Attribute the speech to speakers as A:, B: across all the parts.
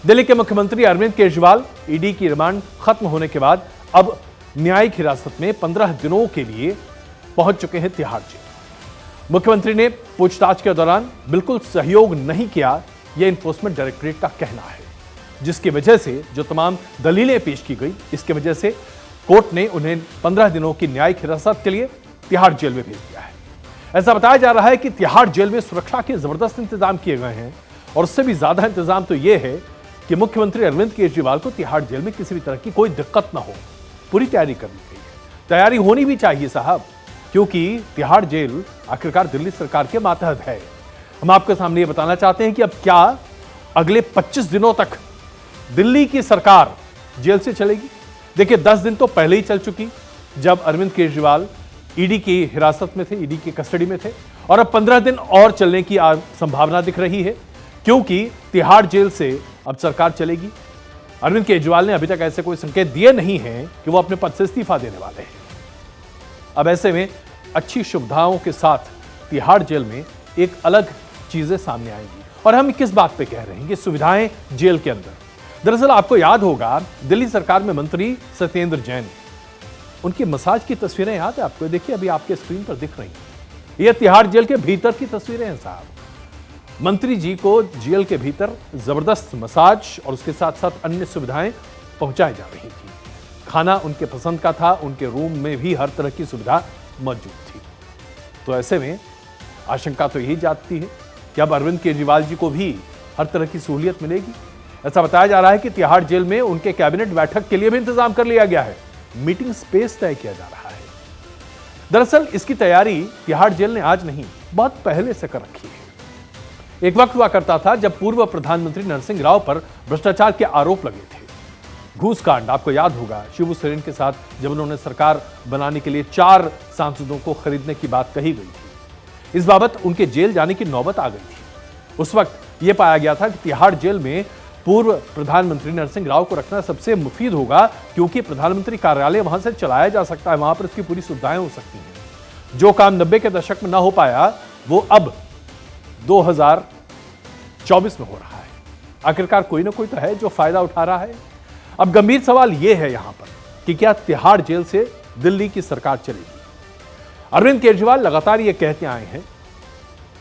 A: दिल्ली के मुख्यमंत्री अरविंद केजरीवाल ईडी की रिमांड खत्म होने के बाद अब न्यायिक हिरासत में 15 दिनों के लिए पहुंच चुके हैं तिहाड़ जेल। मुख्यमंत्री ने पूछताछ के दौरान बिल्कुल सहयोग नहीं किया, यह एनफोर्समेंट डायरेक्टरेट का कहना है, जिसकी वजह से जो तमाम दलीलें पेश की गई, इसकी वजह से कोर्ट ने उन्हें 15 दिनों की न्यायिक हिरासत के लिए तिहाड़ जेल में भेज दिया है। ऐसा बताया जा रहा है कि तिहाड़ जेल में सुरक्षा के जबरदस्त इंतजाम किए गए हैं और उससे भी ज्यादा इंतजाम तो यह है कि मुख्यमंत्री अरविंद केजरीवाल को तिहाड़ जेल में किसी भी तरह की कोई दिक्कत ना हो, पूरी तैयारी करनी चाहिए। तैयारी होनी भी चाहिए साहब, क्योंकि तिहाड़ जेल आखिरकार दिल्ली सरकार के मातहत है। हम आपके सामने ये बताना चाहते हैं कि अब क्या अगले 25 दिनों तक दिल्ली की सरकार जेल से चलेगी। देखिए 10 दिन तो पहले ही चल चुकी जब अरविंद केजरीवाल ईडी की हिरासत में थे, ईडी की कस्टडी में थे, और अब 15 दिन और चलने की संभावना दिख रही है, क्योंकि तिहाड़ जेल से अब सरकार चलेगी। अरविंद केजरीवाल ने अभी तक ऐसे कोई संकेत दिए नहीं हैं कि वो अपने पद से इस्तीफा देने वाले हैं। अब ऐसे में अच्छी सुविधाओं के साथ तिहाड़ जेल में एक अलग चीजें सामने आएंगी। और हम किस बात पे कह रहे हैं कि सुविधाएं जेल के अंदर, दरअसल आपको याद होगा दिल्ली सरकार में मंत्री सत्येंद्र जैन, उनकी मसाज की तस्वीरें याद है आपको? देखिए अभी आपके स्क्रीन पर दिख रही हैं, ये तिहाड़ जेल के भीतर की तस्वीरें हैं साहब। मंत्री जी को जेल के भीतर जबरदस्त मसाज और उसके साथ साथ अन्य सुविधाएं पहुंचाई जा रही थी। खाना उनके पसंद का था, उनके रूम में भी हर तरह की सुविधा मौजूद थी। तो ऐसे में आशंका तो यही जाती है कि अब अरविंद केजरीवाल जी को भी हर तरह की सहूलियत मिलेगी। ऐसा बताया जा रहा है कि तिहाड़ जेल में उनके कैबिनेट बैठक के लिए भी इंतजाम कर लिया गया है, मीटिंग स्पेस तय किया जा रहा है। दरअसल इसकी तैयारी तिहाड़ जेल ने आज नहीं, बहुत पहले से कर रखी है। एक वक्त हुआ करता था जब पूर्व प्रधानमंत्री नरसिंह राव पर भ्रष्टाचार के आरोप लगे थे। घूस कांड आपको याद होगा, शिबू सोरेन के साथ जब उन्होंने सरकार बनाने के लिए 4 सांसदों को खरीदने की बात कही गई थी, इस बाबत उनके जेल जाने की नौबत आ गई थी। उस वक्त यह पाया गया था कि तिहाड़ जेल में पूर्व प्रधानमंत्री नरसिंह राव को रखना सबसे मुफीद होगा, क्योंकि प्रधानमंत्री कार्यालय वहां से चलाया जा सकता है, वहां पर उसकी पूरी सुविधाएं हो सकती हैं। जो काम 90 के दशक में ना हो पाया वो अब 2024 में हो रहा है। आखिरकार कोई ना कोई तो है जो फायदा उठा रहा है। अब गंभीर सवाल यह है यहां पर कि क्या तिहाड़ जेल से दिल्ली की सरकार चलेगी। अरविंद केजरीवाल लगातार यह कहते आए हैं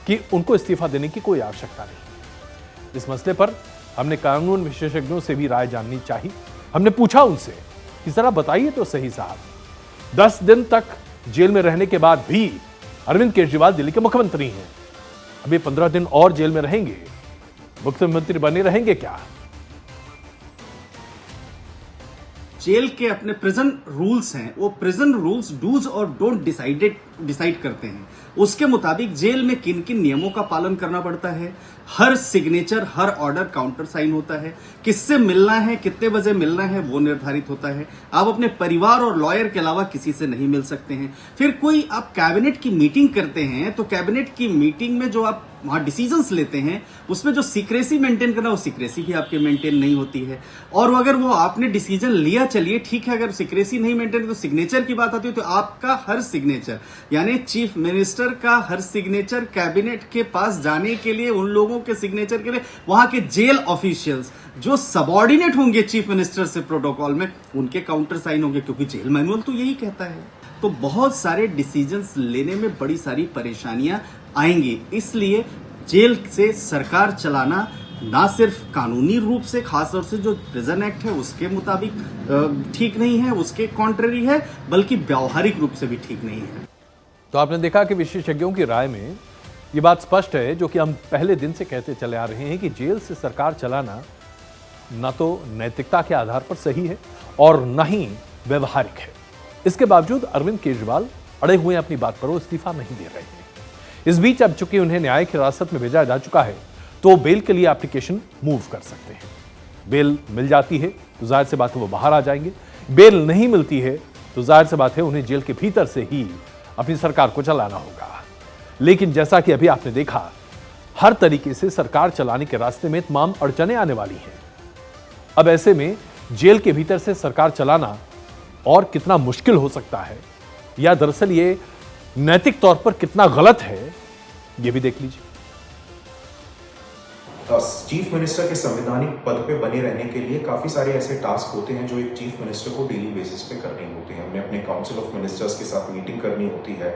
A: कि उनको इस्तीफा देने की कोई आवश्यकता नहीं। इस मसले पर हमने कानून विशेषज्ञों से भी राय जाननी चाहिए। हमने पूछा उनसे कि जरा बताइए तो सही साहब, 10 दिन तक जेल में रहने के बाद भी अरविंद केजरीवाल दिल्ली के मुख्यमंत्री हैं, अभी 15 दिन और जेल में रहेंगे, मुख्यमंत्री बने रहेंगे क्या?
B: जेल के अपने प्रिजन रूल्स हैं, वो प्रिजन रूल्स डूज और डोंट डिसाइड करते हैं। उसके मुताबिक जेल में किन किन नियमों का पालन करना पड़ता है, हर सिग्नेचर, हर ऑर्डर काउंटर साइन होता है, किससे मिलना है, कितने बजे मिलना है वो निर्धारित होता है। आप अपने परिवार और लॉयर के अलावा किसी से नहीं मिल सकते हैं। फिर कोई आप कैबिनेट की मीटिंग करते हैं तो कैबिनेट की मीटिंग में जो आप वहां डिसीजंस लेते हैं उसमें जो सीक्रेसी मेंटेन करना, वो सीक्रेसी भी आपके मेंटेन नहीं होती है। और अगर वो आपने डिसीजन लिया, चलिए ठीक है, अगर सीक्रेसी नहीं मेंटेन तो सिग्नेचर की बात आती है तो आपका हर सिग्नेचर, यानी चीफ मिनिस्टर का हर सिग्नेचर कैबिनेट के पास जाने के लिए, उन लोगों के सिग्नेचर के लिए वहां के जेल ऑफिशियल्स जो सबऑर्डिनेट होंगे चीफ मिनिस्टर से प्रोटोकॉल में, उनके काउंटर साइन होंगे, क्योंकि जेल मैनुअल तो यही कहता है। तो बहुत सारे डिसीजंस लेने में बड़ी सारी परेशानियां आएंगी। इसलिए जेल से सरकार चलाना ना सिर्फ कानूनी रूप से, खासतौर से जो प्रिजन एक्ट है उसके मुताबिक ठीक नहीं है, उसके कॉन्ट्ररी है, बल्कि व्यावहारिक रूप से भी ठीक नहीं है।
A: तो आपने देखा कि विशेषज्ञों की राय में ये बात स्पष्ट है, जो कि हम पहले दिन से कहते चले आ रहे हैं कि जेल से सरकार चलाना ना तो नैतिकता के आधार पर सही है और न ही व्यवहारिक है। इसके बावजूद अरविंद केजरीवाल अड़े हुए अपनी बात पर, वो इस्तीफा नहीं दे रहे हैं। इस बीच अब चूंकि उन्हें न्यायिक हिरासत में भेजा जा चुका है तो बेल के लिए एप्लीकेशन मूव कर सकते हैं। बेल मिल जाती है तो जाहिर सी बात है वो बाहर आ जाएंगे, बेल नहीं मिलती है तो जाहिर सी बात है उन्हें जेल के भीतर से ही अपनी सरकार को चलाना होगा। लेकिन जैसा कि अभी आपने देखा, हर तरीके से सरकार चलाने के रास्ते में तमाम अड़चने आने वाली हैं। अब ऐसे में जेल के भीतर से सरकार चलाना और कितना मुश्किल हो सकता है, या दरअसल ये नैतिक तौर पर कितना गलत है, ये भी देख लीजिए।
C: चीफ मिनिस्टर के संवैधानिक पद पे बने रहने के लिए काफ़ी सारे ऐसे टास्क होते हैं जो एक चीफ मिनिस्टर को डेली बेसिस पे करने होते हैं। हमने अपने काउंसिल ऑफ मिनिस्टर्स के साथ मीटिंग करनी होती है,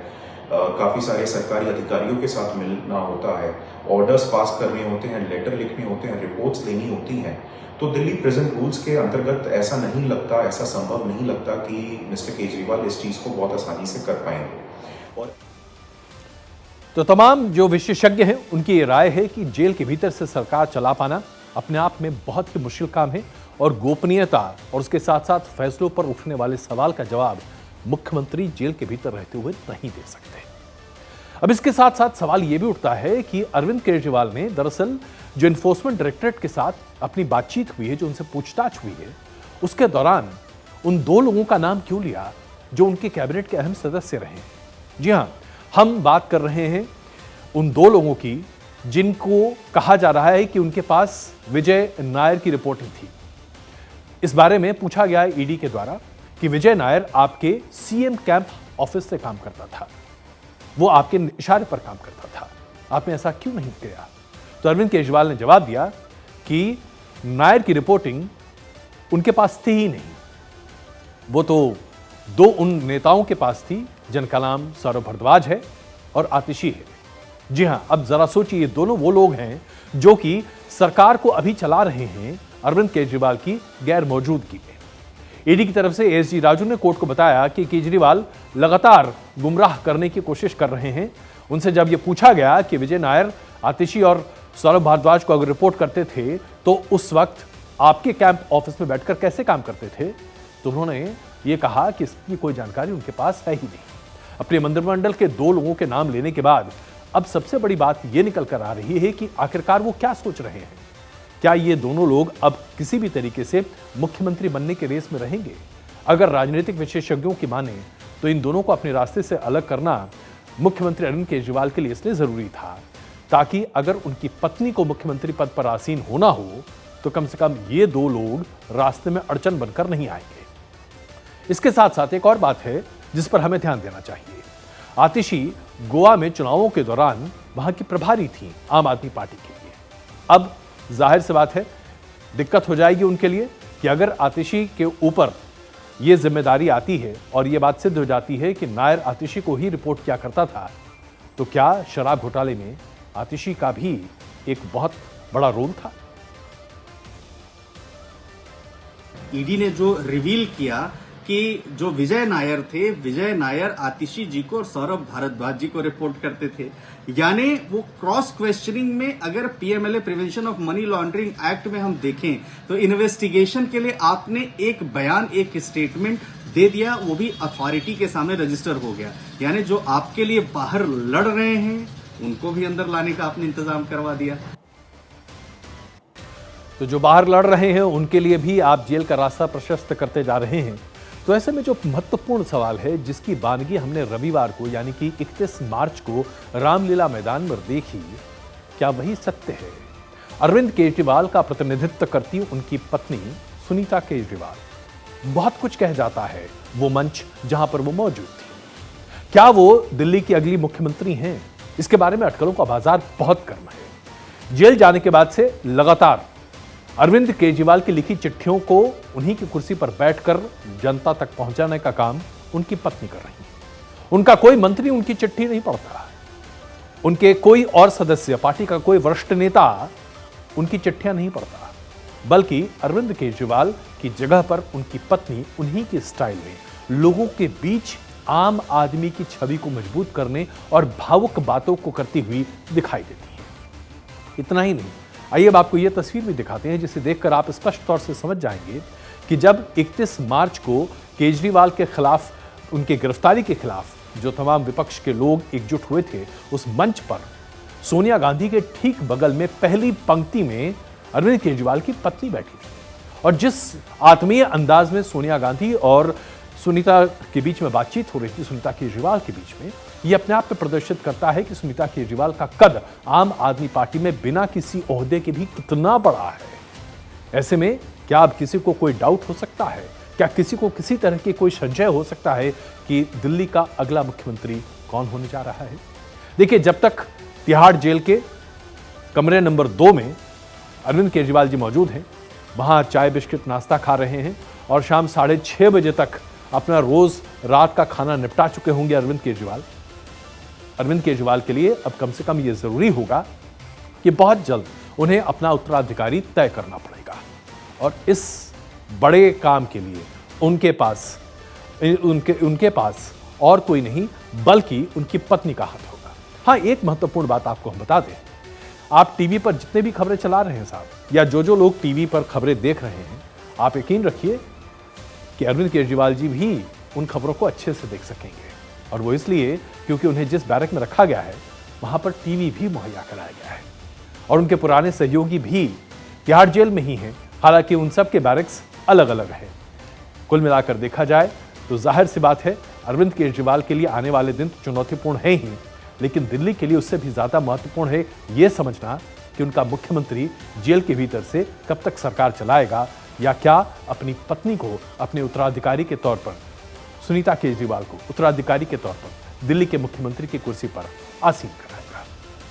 C: काफ़ी सारे सरकारी अधिकारियों के साथ मिलना होता है, ऑर्डर्स पास करने होते हैं, लेटर लिखने होते हैं, रिपोर्ट्स देनी होती हैं। तो दिल्ली प्रेजेंट रूल्स के अंतर्गत ऐसा नहीं लगता, ऐसा संभव नहीं लगता कि मिस्टर केजरीवाल इस चीज़ को बहुत आसानी से कर पाएंगे। और
A: तो तमाम जो विशेषज्ञ हैं उनकी ये राय है कि जेल के भीतर से सरकार चला पाना अपने आप में बहुत ही मुश्किल काम है और गोपनीयता और उसके साथ साथ फैसलों पर उठने वाले सवाल का जवाब मुख्यमंत्री जेल के भीतर रहते हुए नहीं दे सकते। अब इसके साथ साथ सवाल यह भी उठता है कि अरविंद केजरीवाल ने दरअसल जो इन्फोर्समेंट डायरेक्टरेट के साथ अपनी बातचीत हुई है, जो उनसे पूछताछ हुई है, उसके दौरान उन दो लोगों का नाम क्यों लिया जो उनके कैबिनेट के अहम सदस्य रहे। जी हां, हम बात कर रहे हैं उन दो लोगों की जिनको कहा जा रहा है कि उनके पास विजय नायर की रिपोर्टिंग थी। इस बारे में पूछा गया है ईडी के द्वारा कि विजय नायर आपके सीएम कैंप ऑफिस से काम करता था, वो आपके इशारे पर काम करता था, आपने ऐसा क्यों नहीं किया। तो अरविंद केजरीवाल ने जवाब दिया कि नायर की रिपोर्टिंग उनके पास थी ही नहीं, वो तो दो उन नेताओं के पास थी जिनका नाम सौरभ भारद्वाज है और आतिशी है। जी हां, अब जरा सोचिए, दोनों वो लोग हैं जो कि सरकार को अभी चला रहे हैं अरविंद केजरीवाल की गैर मौजूदगी में। ईडी की तरफ से एसजी राजू ने कोर्ट को बताया कि केजरीवाल लगातार गुमराह करने की कोशिश कर रहे हैं। उनसे जब यह पूछा गया कि विजय नायर, आतिशी और सौरभ भारद्वाज को अगर रिपोर्ट करते थे तो उस वक्त आपके कैंप ऑफिस में बैठकर कैसे काम करते थे, तो उन्होंने ये कहा कि इसकी कोई जानकारी उनके पास है ही नहीं। अपने मंत्रिमंडल के दो लोगों के नाम लेने के बाद अब सबसे बड़ी बात यह निकल कर आ रही है कि आखिरकार वो क्या सोच रहे हैं। क्या ये दोनों लोग अब किसी भी तरीके से मुख्यमंत्री बनने के रेस में रहेंगे? अगर राजनीतिक विशेषज्ञों की माने तो इन दोनों को अपने रास्ते से अलग करना मुख्यमंत्री अरविंद केजरीवाल के लिए इसलिए जरूरी था ताकि अगर उनकी पत्नी को मुख्यमंत्री पद पर आसीन होना हो तो कम से कम ये दो लोग रास्ते में अड़चन बनकर नहीं आएंगे। इसके साथ साथ एक और बात है जिस पर हमें ध्यान देना चाहिए। आतिशी गोवा में चुनावों के दौरान वहां की प्रभारी थी आम आदमी पार्टी के लिए। अब जाहिर सी बात है दिक्कत हो जाएगी उनके लिए कि अगर आतिशी के ऊपर यह जिम्मेदारी आती है और यह बात सिद्ध हो जाती है कि नायर आतिशी को ही रिपोर्ट किया करता था, तो क्या शराब घोटाले में आतिशी का भी एक बहुत बड़ा रोल था?
B: ईडी ने जो रिवील किया कि जो विजय नायर थे, विजय नायर आतिशी जी को और सौरभ भारद्वाज जी को रिपोर्ट करते थे। यानी वो क्रॉस क्वेश्चनिंग में अगर PMLA prevention of money laundering act में हम देखें तो इन्वेस्टिगेशन के लिए आपने एक बयान, एक स्टेटमेंट दे दिया, वो भी अथॉरिटी के सामने रजिस्टर हो गया। यानी जो आपके लिए बाहर लड़ रहे हैं उनको भी अंदर लाने का आपने इंतजाम करवा दिया।
A: तो जो बाहर लड़ रहे हैं उनके लिए भी आप जेल का रास्ता प्रशस्त करते जा रहे हैं। तो ऐसे में जो महत्वपूर्ण सवाल है जिसकी बानगी हमने रविवार को यानी कि 31 मार्च को रामलीला मैदान में देखी, क्या वही सत्य है? अरविंद केजरीवाल का प्रतिनिधित्व करती उनकी पत्नी सुनीता केजरीवाल। बहुत कुछ कह जाता है वो मंच जहां पर वो मौजूद थी। क्या वो दिल्ली की अगली मुख्यमंत्री हैं? इसके बारे में अटकलों का बाजार बहुत गर्म है। जेल जाने के बाद से लगातार अरविंद केजरीवाल की लिखी चिट्ठियों को उन्हीं की कुर्सी पर बैठकर जनता तक पहुंचाने का काम उनकी पत्नी कर रही है। उनका कोई मंत्री उनकी चिट्ठी नहीं पढ़ता, उनके कोई और सदस्य, पार्टी का कोई वरिष्ठ नेता उनकी चिट्ठियां नहीं पढ़ता, बल्कि अरविंद केजरीवाल की जगह पर उनकी पत्नी उन्हीं के स्टाइल में लोगों के बीच आम आदमी की छवि को मजबूत करने और भावुक बातों को करती हुई दिखाई देती है। इतना ही नहीं, आइए अब आपको यह तस्वीर भी दिखाते हैं जिसे देखकर आप स्पष्ट तौर से समझ जाएंगे कि जब 31 मार्च को केजरीवाल के खिलाफ, उनके गिरफ्तारी के खिलाफ जो तमाम विपक्ष के लोग एकजुट हुए थे, उस मंच पर सोनिया गांधी के ठीक बगल में पहली पंक्ति में अरविंद केजरीवाल की पत्नी बैठी थी। और जिस आत्मीय अंदाज में सोनिया गांधी और सुनीता के बीच में बातचीत हो रही थी, सुनीता केजरीवाल के बीच में, यह अपने आप में प्रदर्शित करता है कि सुनीता केजरीवाल का कद आम आदमी पार्टी में बिना किसी ओहदे के भी कितना बड़ा है। ऐसे में क्या अब किसी को कोई डाउट हो सकता है? क्या किसी को किसी तरह की कोई संशय हो सकता है कि दिल्ली का अगला मुख्यमंत्री कौन होने जा रहा है? देखिए, जब तक तिहाड़ जेल के कमरे नंबर 2 में अरविंद केजरीवाल जी मौजूद हैं, वहां चाय बिस्किट नाश्ता खा रहे हैं और शाम 6:30 बजे तक अपना रोज रात का खाना निपटा चुके होंगे अरविंद केजरीवाल। अरविंद केजरीवाल के लिए अब कम से कम यह जरूरी होगा कि बहुत जल्द उन्हें अपना उत्तराधिकारी तय करना पड़ेगा और इस बड़े काम के लिए उनके पास और कोई नहीं बल्कि उनकी पत्नी का हाथ होगा। हाँ, एक महत्वपूर्ण बात आपको हम बता दें, आप टीवी पर जितने भी खबरें चला रहे हैं साहब, या जो लोग टीवी पर खबरें देख रहे हैं, आप यकीन रखिए कि अरविंद केजरीवाल जी भी उन खबरों को अच्छे से देख सकेंगे। और वो इसलिए क्योंकि उन्हें जिस बैरक में रखा गया है वहां पर टीवी भी मुहैया कराया गया है और उनके पुराने सहयोगी भी तिहाड़ जेल में ही हैं, हालांकि उन सब के बैरक्स अलग अलग हैं। कुल मिलाकर देखा जाए तो जाहिर सी बात है, अरविंद केजरीवाल के लिए आने वाले दिन तो चुनौतीपूर्ण है ही, लेकिन दिल्ली के लिए उससे भी ज्यादा महत्वपूर्ण है यह समझना कि उनका मुख्यमंत्री जेल के भीतर से कब तक सरकार चलाएगा या क्या अपनी पत्नी को अपने उत्तराधिकारी के तौर पर, सुनीता केजरीवाल को उत्तराधिकारी के तौर पर दिल्ली के मुख्यमंत्री की कुर्सी पर आसीन कर